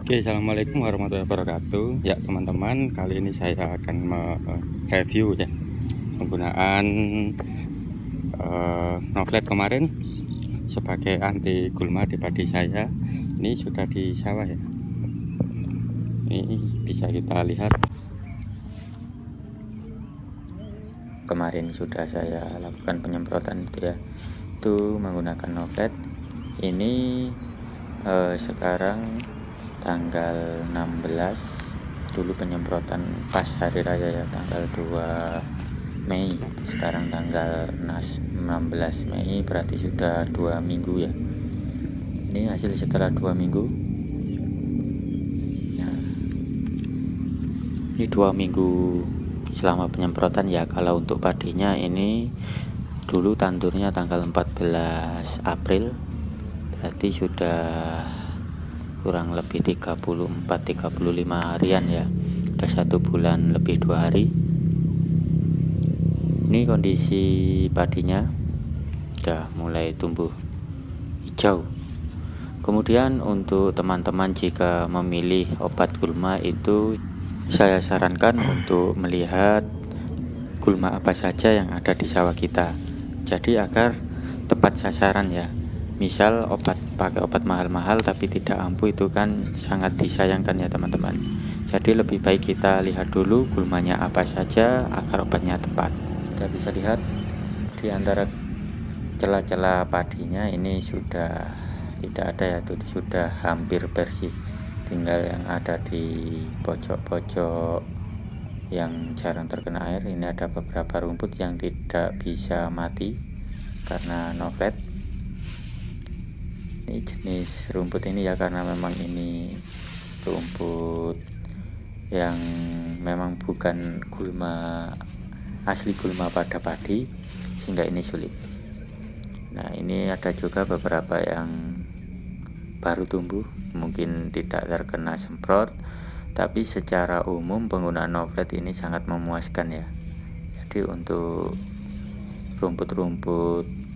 Oke, assalamualaikum warahmatullahi wabarakatuh. Ya teman-teman, kali ini saya akan mereview ya penggunaan Novlet kemarin sebagai anti gulma di padi saya. Ini sudah di sawah ya. Ini bisa kita lihat. Kemarin sudah saya lakukan penyemprotan itu ya. Itu menggunakan Novlet. Ini sekarang tanggal 16, dulu penyemprotan pas hari raya ya, tanggal 2 Mei. Sekarang tanggal 16 Mei, berarti sudah 2 minggu ya. Ini hasil setelah 2 minggu. Nah, ini 2 minggu selama penyemprotan ya. Kalau untuk padinya ini dulu tandurnya tanggal 14 April, berarti sudah kurang lebih 34-35 harian ya. Udah 1 bulan lebih 2 hari. Ini kondisi padinya udah mulai tumbuh hijau. Kemudian untuk teman-teman jika memilih obat gulma itu saya sarankan untuk melihat gulma apa saja yang ada di sawah kita. Jadi agar tepat sasaran ya. Misal pakai obat mahal-mahal tapi tidak ampuh, itu kan sangat disayangkan ya teman-teman. Jadi lebih baik kita lihat dulu gulmanya apa saja agar obatnya tepat. Kita bisa lihat di antara celah-celah padinya ini sudah tidak ada ya, tuh sudah hampir bersih. Tinggal yang ada di pojok-pojok yang jarang terkena air. Ini ada beberapa rumput yang tidak bisa mati karena Novlet. Ini jenis rumput ini ya, karena memang ini rumput yang memang bukan gulma asli, gulma pada padi, sehingga ini sulit. Nah, ini ada juga beberapa yang baru tumbuh, mungkin tidak terkena semprot, tapi secara umum penggunaan Novlet ini sangat memuaskan ya. Jadi untuk rumput-rumput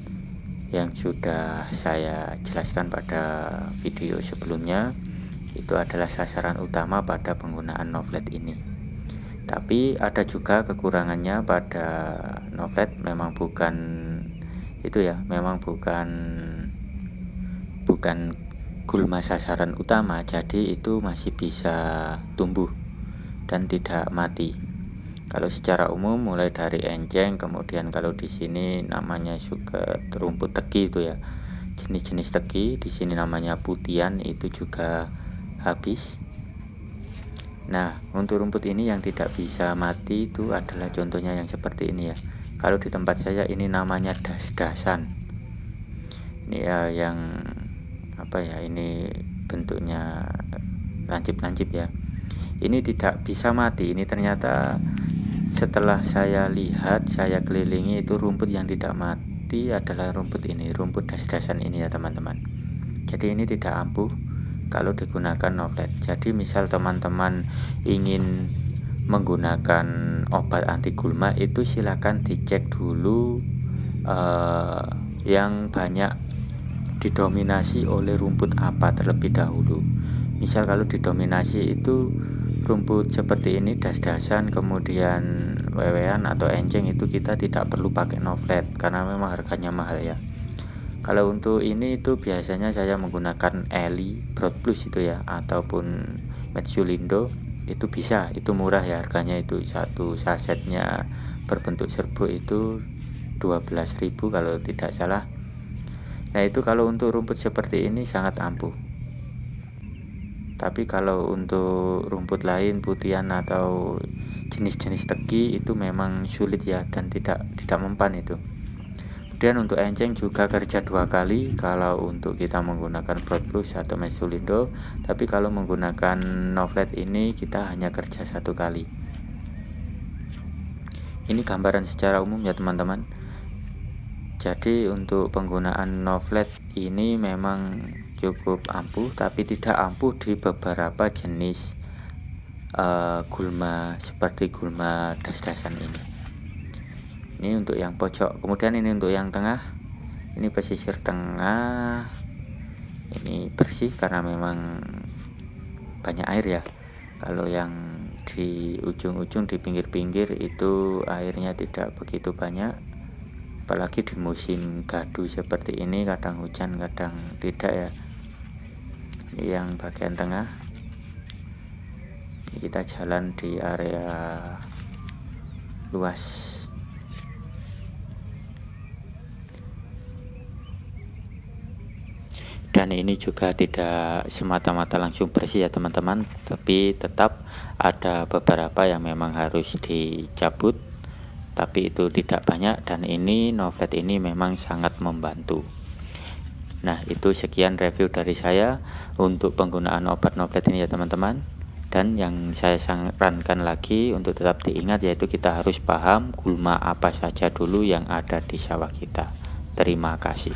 yang sudah saya jelaskan pada video sebelumnya, itu adalah sasaran utama pada penggunaan Novlet ini. Tapi ada juga kekurangannya pada Novlet, memang bukan itu ya, memang bukan gulma sasaran utama, jadi itu masih bisa tumbuh dan tidak mati. Kalau secara umum mulai dari enceng, kemudian kalau di sini namanya juga rumput teki itu ya, jenis-jenis teki, di sini namanya putian, itu juga habis. Nah, untuk rumput ini yang tidak bisa mati itu adalah contohnya yang seperti ini ya. Kalau di tempat saya ini namanya das-dasan. Ini ya yang apa ya, ini bentuknya lancip-lancip ya. Ini tidak bisa mati. Ini ternyata setelah saya lihat, saya kelilingi, itu rumput yang tidak mati adalah rumput ini, rumput das-dasan ini ya teman-teman. Jadi ini tidak ampuh kalau digunakan Novlet. Jadi misal teman-teman ingin menggunakan obat anti gulma, itu silakan dicek dulu yang banyak didominasi oleh rumput apa terlebih dahulu. Misal kalau didominasi itu rumput seperti ini, das-dasan, kemudian wewean atau enceng, itu kita tidak perlu pakai Novlet karena memang harganya mahal ya. Kalau untuk ini itu biasanya saya menggunakan Eli Broad Plus itu ya, ataupun Metsulindo, itu bisa, itu murah ya harganya, itu satu sasetnya berbentuk serbuk itu 12.000 kalau tidak salah. Nah, itu kalau untuk rumput seperti ini sangat ampuh. Tapi kalau untuk rumput lain, putian atau jenis-jenis teki, itu memang sulit ya, dan tidak mempan itu. Kemudian untuk enceng juga kerja 2 kali kalau untuk kita menggunakan Broad Plus atau Metsulindo, tapi kalau menggunakan Novlet ini kita hanya kerja 1 kali. Ini gambaran secara umum ya teman-teman. Jadi untuk penggunaan Novlet ini memang cukup ampuh, tapi tidak ampuh di beberapa jenis gulma seperti gulma das-dasan ini. Ini untuk yang pojok, kemudian ini untuk yang tengah. Ini pesisir tengah, ini bersih karena memang banyak air ya. Kalau yang di ujung-ujung di pinggir-pinggir itu airnya tidak begitu banyak, apalagi di musim gadu seperti ini, kadang hujan kadang tidak ya. Yang bagian tengah kita jalan di area luas. Dan ini juga tidak semata-mata langsung bersih ya teman-teman, tapi tetap ada beberapa yang memang harus dicabut, tapi itu tidak banyak, dan ini Novlet ini memang sangat membantu. Nah, itu sekian review dari saya untuk penggunaan obat Novlet ini ya teman-teman. Dan yang saya sarankan lagi untuk tetap diingat, yaitu kita harus paham gulma apa saja dulu yang ada di sawah kita. Terima kasih.